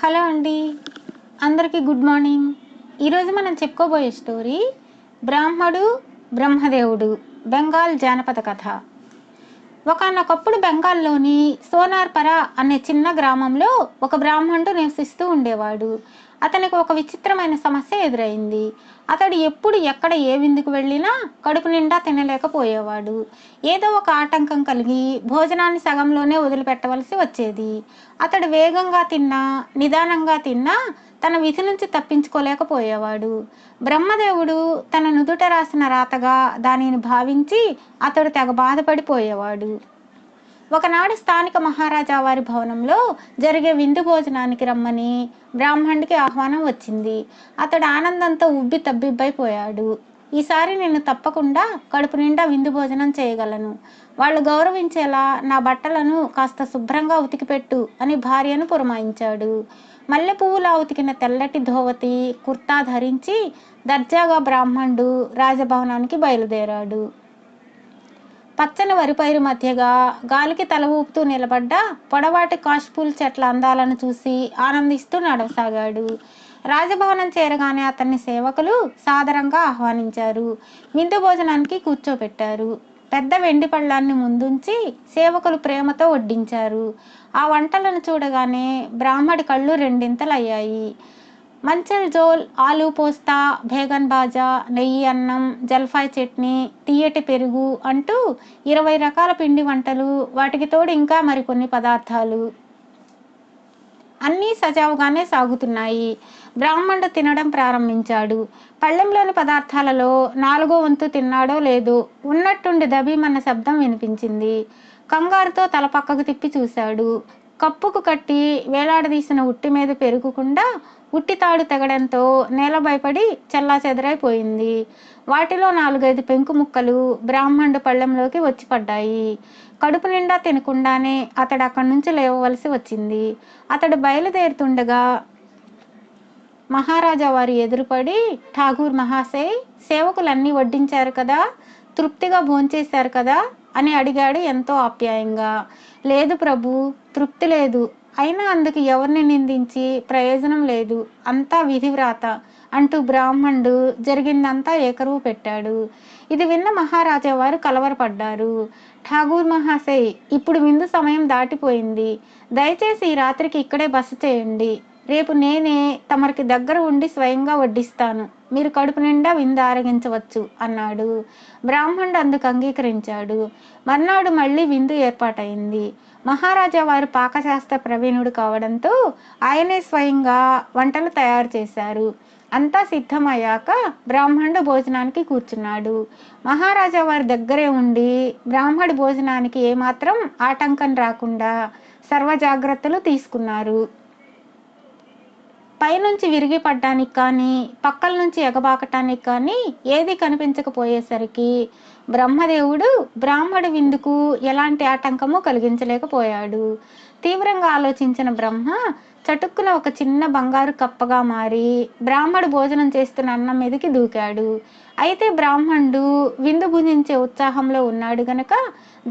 Hello అండి, అందరికీ good morning. ఈరోజు మనం చెప్పుకోబోయే స్టోరీ బ్రాహ్మడు బ్రహ్మదేవుడు, బెంగాల్ జానపద కథ. ఒకానొకప్పుడు బెంగాల్లోని సోనార్పర అనే చిన్న గ్రామంలో ఒక బ్రాహ్మణుడు నివసిస్తూ ఉండేవాడు. అతనికి ఒక విచిత్రమైన సమస్య ఎదురైంది. అతడు ఎప్పుడు ఎక్కడ ఏ విందుకు వెళ్ళినా కడుపు నిండా తినలేకపోయేవాడు. ఏదో ఒక ఆటంకం కలిగి భోజనాన్ని సగంలోనే వదిలిపెట్టవలసి వచ్చేది. అతడు వేగంగా తిన్నా, నిదానంగా తిన్నా తన విధి నుంచి తప్పించుకోలేకపోయేవాడు. బ్రహ్మదేవుడు తన నుదుట రాసిన రాతగా దానిని భావించి అతడు తెగ బాధపడిపోయేవాడు. ఒకనాడు స్థానిక మహారాజా వారి భవనంలో జరిగే విందు భోజనానికి రమ్మని బ్రాహ్మణుడికి ఆహ్వానం వచ్చింది. అతడు ఆనందంతో ఉబ్బి తబ్బిబ్బైపోయాడు. ఈసారి నేను తప్పకుండా కడుపు నిండా విందు భోజనం చేయగలను. వాళ్ళు గౌరవించేలా నా బట్టలను కాస్త శుభ్రంగా ఉతికిపెట్టు అని భార్యను పురమాయించాడు. మల్లె పువ్వులా ఉతికిన తెల్లటి ధోవతి కుర్తా ధరించి దర్జాగా బ్రాహ్మణుడు రాజభవనానికి బయలుదేరాడు. పచ్చని వరిపైరు మధ్యగా గాలికి తల ఊపుతూ నిలబడ్డ పొడవాటి కాష్పూల్ చెట్ల అందాలను చూసి ఆనందిస్తూ నడవసాగాడు. రాజభవనం చేరగానే అతన్ని సేవకులు సాదరంగా ఆహ్వానించారు. విందు భోజనానికి కూర్చోపెట్టారు. పెద్ద వెండి పళ్ళాన్ని ముందుంచి సేవకులు ప్రేమతో వడ్డించారు. ఆ వంటలను చూడగానే బ్రాహ్మడి కళ్ళు రెండింతలయ్యాయి. మంచల్ జోల్, ఆలు పోస్తా, భేగన్ బాజా, నెయ్యి అన్నం, జల్ఫాయ్ చట్నీ, తీయటి పెరుగు అంటూ 20 రకాల పిండి వంటలు, వాటికి తోడు ఇంకా మరికొన్ని పదార్థాలు అన్నీ సజావుగానే సాగుతున్నాయి. బ్రాహ్మణుడు తినడం ప్రారంభించాడు. పళ్ళెంలోని పదార్థాలలో 4వ వంతు తిన్నాడో లేదో ఉన్నట్టుండి దబీమన్న శబ్దం వినిపించింది. కంగారుతో తల పక్కకు తిప్పి చూశాడు. కప్పుకు కట్టి వేలాడదీసిన ఉట్టి మీద పెరుగుకుండా ఉట్టి తాడు తెగడంతో నేల భయపడి చెల్లాచెదరైపోయింది. వాటిలో 4-5 పెంకు ముక్కలు బ్రాహ్మణుడు పళ్ళెంలోకి వచ్చి పడ్డాయి. కడుపు నిండా తినకుండానే అతడు అక్కడి నుంచి లేవవలసి వచ్చింది. అతడు బయలుదేరుతుండగా మహారాజా వారు ఎదురుపడి, ఠాగూర్ మహాశయ్, సేవకులన్నీ వడ్డించారు కదా, తృప్తిగా భోంచేశారు కదా అని అడిగాడు ఎంతో ఆప్యాయంగా. లేదు ప్రభు, తృప్తి లేదు. అయినా అందుకు ఎవరిని నిందించి ప్రయోజనం లేదు, అంతా విధివ్రాత అంటూ బ్రాహ్మణుడు జరిగిందంతా ఏకరువు పెట్టాడు. ఇది విన్న మహారాజా వారు కలవరపడ్డారు. ఠాగూర్ మహాశయ్, ఇప్పుడు విందు సమయం దాటిపోయింది. దయచేసి ఈ రాత్రికి ఇక్కడే బస చేయండి. రేపు నేనే తమరికి దగ్గర ఉండి స్వయంగా వడ్డిస్తాను. మీరు కడుపు నిండా విందు ఆరగించవచ్చు అన్నాడు. బ్రాహ్మణుడు అందుకు అంగీకరించాడు. మర్నాడు మళ్ళీ విందు ఏర్పాటైంది. మహారాజా వారు పాకశాస్త్ర ప్రవీణుడు కావడంతో ఆయనే స్వయంగా వంటలు తయారు చేశారు. అంతా సిద్ధమయ్యాక బ్రాహ్మణుడు భోజనానికి కూర్చున్నాడు. మహారాజా వారి దగ్గరే ఉండి బ్రాహ్మడి భోజనానికి ఏమాత్రం ఆటంకం రాకుండా సర్వ జాగ్రత్తలు తీసుకున్నారు. పైనుంచి విరిగి పడ్డానికి కానీ, పక్కల నుంచి ఎగబాకటానికి కానీ ఏది కనిపించకపోయేసరికి బ్రహ్మదేవుడు బ్రాహ్మడి విందుకు ఎలాంటి ఆటంకము కలిగించలేకపోయాడు. తీవ్రంగా ఆలోచించిన బ్రహ్మ చటుక్కున ఒక చిన్న బంగారు కప్పగా మారి బ్రాహ్మడు భోజనం చేస్తున్న అన్నం మీదకి దూకాడు. అయితే బ్రాహ్మణుడు విందు భుజించే ఉత్సాహంలో ఉన్నాడు గనక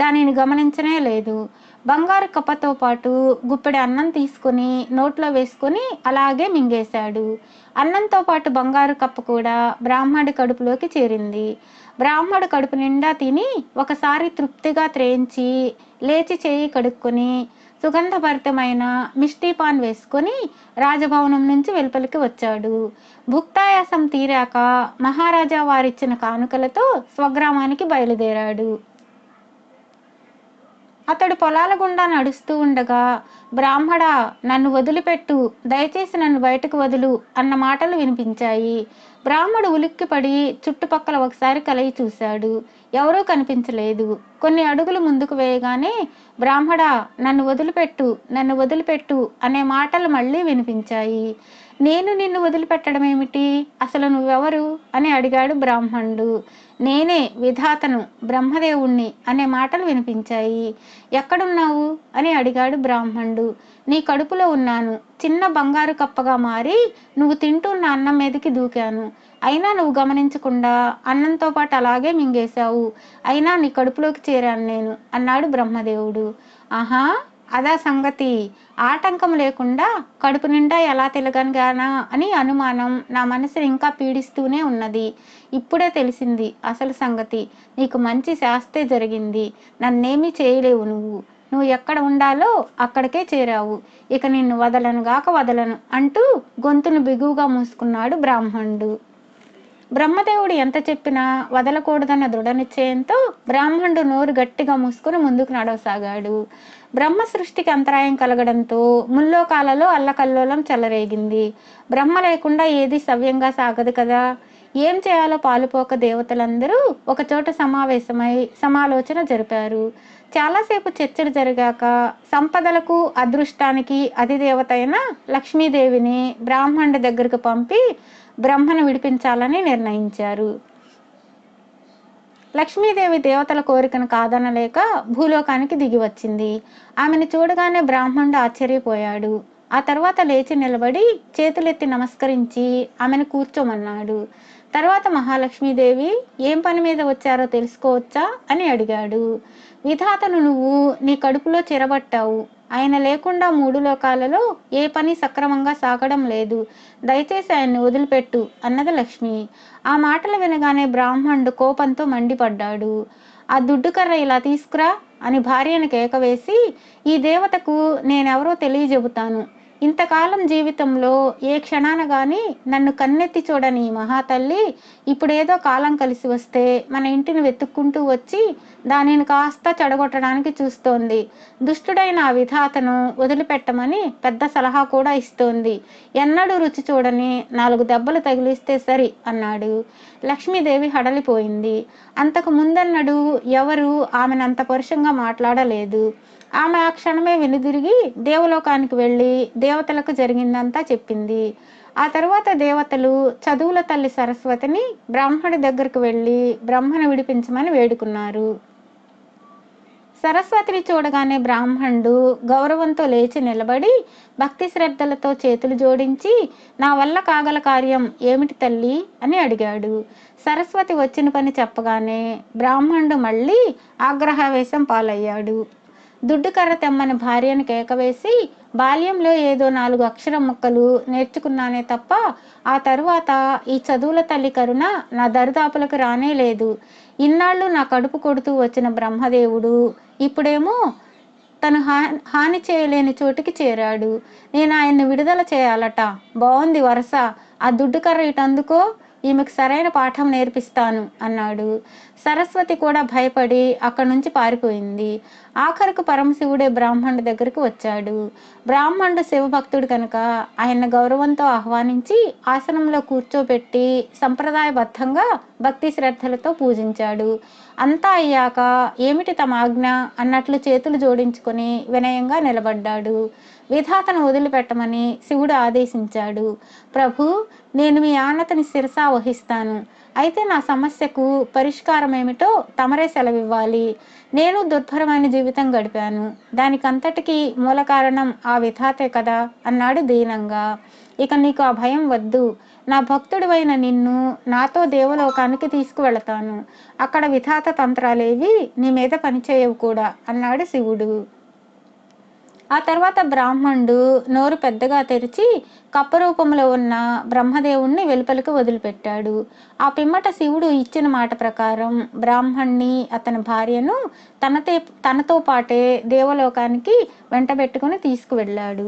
దానిని గమనించనే లేదు. బంగారు కప్పతో పాటు గుప్పెడి అన్నం తీసుకుని నోట్లో వేసుకొని అలాగే మింగేశాడు. అన్నంతో పాటు బంగారు కప్ప కూడా బ్రాహ్మడి కడుపులోకి చేరింది. బ్రాహ్మడు కడుపు నిండా తిని ఒకసారి తృప్తిగా త్రేయించి లేచి చేయి కడుక్కొని సుగంధభరితమైన మిష్టీపాన్ వేసుకొని రాజభవనం నుంచి వెలుపలికి వచ్చాడు. భుక్తాయాసం తీరాక మహారాజా వారిచ్చిన కానుకలతో స్వగ్రామానికి బయలుదేరాడు. అతడు పొలాల గుండా నడుస్తూ ఉండగా, బ్రాహ్మడా, నన్ను వదిలిపెట్టు, దయచేసి నన్ను బయటకు వదులు అన్న మాటలు వినిపించాయి. బ్రాహ్మడు ఉలిక్కిపడి చుట్టుపక్కల ఒకసారి కలయి చూశాడు. ఎవరూ కనిపించలేదు. కొన్ని అడుగులు ముందుకు వేయగానే, బ్రాహ్మడా, నన్ను వదిలిపెట్టు, నన్ను వదిలిపెట్టు అనే మాటలు మళ్ళీ వినిపించాయి. నేను నిన్ను వదిలిపెట్టడం ఏమిటి, అసలు నువ్వెవరు అని అడిగాడు బ్రాహ్మణుడు. నేనే విధాతను, బ్రహ్మదేవుణ్ణి అనే మాటలు వినిపించాయి. ఎక్కడున్నావు అని అడిగాడు బ్రాహ్మణుడు. నీ కడుపులో ఉన్నాను. చిన్న బంగారు కప్పగా మారి నువ్వు తింటున్న అన్నం మీదకి దూకాను. అయినా నువ్వు గమనించకుండా అన్నంతో పాటు అలాగే మింగేశావు. అయినా నీ కడుపులోకి చేరాను నేను అన్నాడు బ్రహ్మదేవుడు. ఆహా, అదా సంగతి. ఆటంకం లేకుండా కడుపు నిండా ఎలా తిరగలిగానా అని అనుమానం నా మనసుని ఇంకా పీడిస్తూనే ఉన్నది. ఇప్పుడే తెలిసింది అసలు సంగతి. నీకు మంచి శాస్తే జరిగింది. నన్నేమీ చేయలేవు నువ్వు. నువ్వు ఎక్కడ ఉండాలో అక్కడికే చేరావు. ఇక నిన్ను వదలను అంటూ గొంతును బిగువుగా మూసుకున్నాడు బ్రాహ్మణుడు. బ్రహ్మదేవుడు ఎంత చెప్పినా వదలకూడదన్న దృఢ నిశ్చయంతో బ్రాహ్మణుడు నోరు గట్టిగా మూసుకుని ముందుకు నడవసాగాడు. బ్రహ్మ సృష్టికి అంతరాయం కలగడంతో ముల్లోకాలలో అల్లకల్లోలం చెలరేగింది. బ్రహ్మ లేకుండా ఏది సవ్యంగా సాగదు కదా. ఏం చేయాలో పాలుపోక దేవతలందరూ ఒకచోట సమావేశమై సమాలోచన జరిపారు. చాలాసేపు చర్చలు జరిగాక సంపదలకు అదృష్టానికి అధిదేవత అయిన లక్ష్మీదేవిని బ్రాహ్మణుడి దగ్గరకు పంపి బ్రహ్మను విడిపించాలని నిర్ణయించారు. లక్ష్మీదేవి దేవతల కోరికను కాదనలేక భూలోకానికి దిగి వచ్చింది. ఆమెను చూడగానే బ్రాహ్మణుడు ఆశ్చర్యపోయాడు. ఆ తర్వాత లేచి నిలబడి చేతులెత్తి నమస్కరించి ఆమెను కూర్చోమన్నాడు. తర్వాత మహాలక్ష్మీదేవి ఏం పని మీద వచ్చారో తెలుసుకోవచ్చా అని అడిగాడు. విధాతను నువ్వు నీ కడుపులో చెరబట్టావు. ఆయన లేకుండా 3 లోకాలలో ఏ పని సక్రమంగా సాగడం లేదు. దయచేసి ఆయన్ని వదిలిపెట్టు అన్నది లక్ష్మి. ఆ మాటలు వినగానే బ్రాహ్మణుడు కోపంతో మండిపడ్డాడు. ఆ దుడ్డుకర్ర ఇలా తీసుకురా అని భార్యను కేకవేసి, ఈ దేవతకు నేనెవరో తెలియజెబుతాను. ఇంతకాలం జీవితంలో ఏ క్షణాన గాని నన్ను కన్నెత్తి చూడని మహాతల్లి ఇప్పుడేదో కాలం కలిసి వస్తే మన ఇంటిని వెతుక్కుంటూ వచ్చి దానిని కాస్త చెడగొట్టడానికి చూస్తోంది. దుష్టుడైన ఆ విధాతను వదిలిపెట్టమని పెద్ద సలహా కూడా ఇస్తోంది. ఎన్నడూ రుచి చూడని 4 దెబ్బలు తగిలిస్తే సరి అన్నాడు. లక్ష్మీదేవి హడలిపోయింది. అంతకు ముందన్నడు ఎవరు ఆమెనంత పరుషంగా మాట్లాడలేదు. ఆమె ఆ క్షణమే వెనుదిరిగి దేవలోకానికి వెళ్ళి దేవతలకు జరిగిందంతా చెప్పింది. ఆ తరువాత దేవతలు చదువుల తల్లి సరస్వతిని బ్రాహ్మణుడి దగ్గరకు వెళ్ళి బ్రహ్మను విడిపించమని వేడుకున్నారు. సరస్వతిని చూడగానే బ్రాహ్మణుడు గౌరవంతో లేచి నిలబడి భక్తి శ్రద్ధలతో చేతులు జోడించి, నా వల్ల కాగల కార్యం ఏమిటి తల్లి అని అడిగాడు. సరస్వతి వచ్చిన పని చెప్పగానే బ్రాహ్మణుడు మళ్ళీ ఆగ్రహావేశం పాలయ్యాడు. దుడ్డు కర్ర తెమ్మని భార్యను కేకవేసి, బాల్యంలో ఏదో 4 అక్షరం ముక్కలు నేర్చుకున్నానే తప్ప ఆ తరువాత ఈ చదువుల తల్లి కరుణ నా దరిదాపులకు రానే లేదు. ఇన్నాళ్ళు నా కడుపు కొడుతూ వచ్చిన బ్రహ్మదేవుడు ఇప్పుడేమో తను హాని చేయలేని చోటికి చేరాడు. నేను ఆయన్ని విడుదల చేయాలట. బాగుంది వరస. ఆ దుడ్డు కర్ర ఇటందుకో, ఈమెకు సరైన పాఠం నేర్పిస్తాను అన్నాడు. సరస్వతి కూడా భయపడి అక్కడి నుంచి పారిపోయింది. ఆఖరకు పరమశివుడే బ్రాహ్మణుడి దగ్గరికి వచ్చాడు. బ్రాహ్మణుడు శివభక్తుడు కనుక ఆయన గౌరవంతో ఆహ్వానించి ఆసనంలో కూర్చోబెట్టి సంప్రదాయబద్ధంగా భక్తి శ్రద్ధలతో పూజించాడు. అంతా అయ్యాక ఏమిటి తమ ఆజ్ఞ అన్నట్లు చేతులు జోడించుకొని వినయంగా నిలబడ్డాడు. విధాతను వదిలిపెట్టమని శివుడు ఆదేశించాడు. ప్రభు, నేను మీ ఆనతని శిరసా వహిస్తాను. అయితే నా సమస్యకు పరిష్కారం ఏమిటో తమరే సెలవివ్వాలి. నేను దుర్భరమైన జీవితం గడిపాను. దానికంతటికీ మూల కారణం ఆ విధాతే కదా అన్నాడు దీనంగా. ఇక నీకు ఆ భయం వద్దు. నా భక్తుడివైన నిన్ను నాతో దేవలోకానికి తీసుకువెళతాను. అక్కడ విధాత తంత్రాలేవి నీ మీద పనిచేయవు కూడా అన్నాడు శివుడు. ఆ తర్వాత బ్రాహ్మణుడు నోరు పెద్దగా తెరిచి కప్పరూపంలో ఉన్న బ్రహ్మదేవుణ్ణి వెలుపలికి వదిలిపెట్టాడు. ఆ పిమ్మట శివుడు ఇచ్చిన మాట ప్రకారం బ్రాహ్మణ్ణి అతని భార్యను తనతో పాటే దేవలోకానికి వెంటబెట్టుకుని తీసుకువెళ్ళాడు.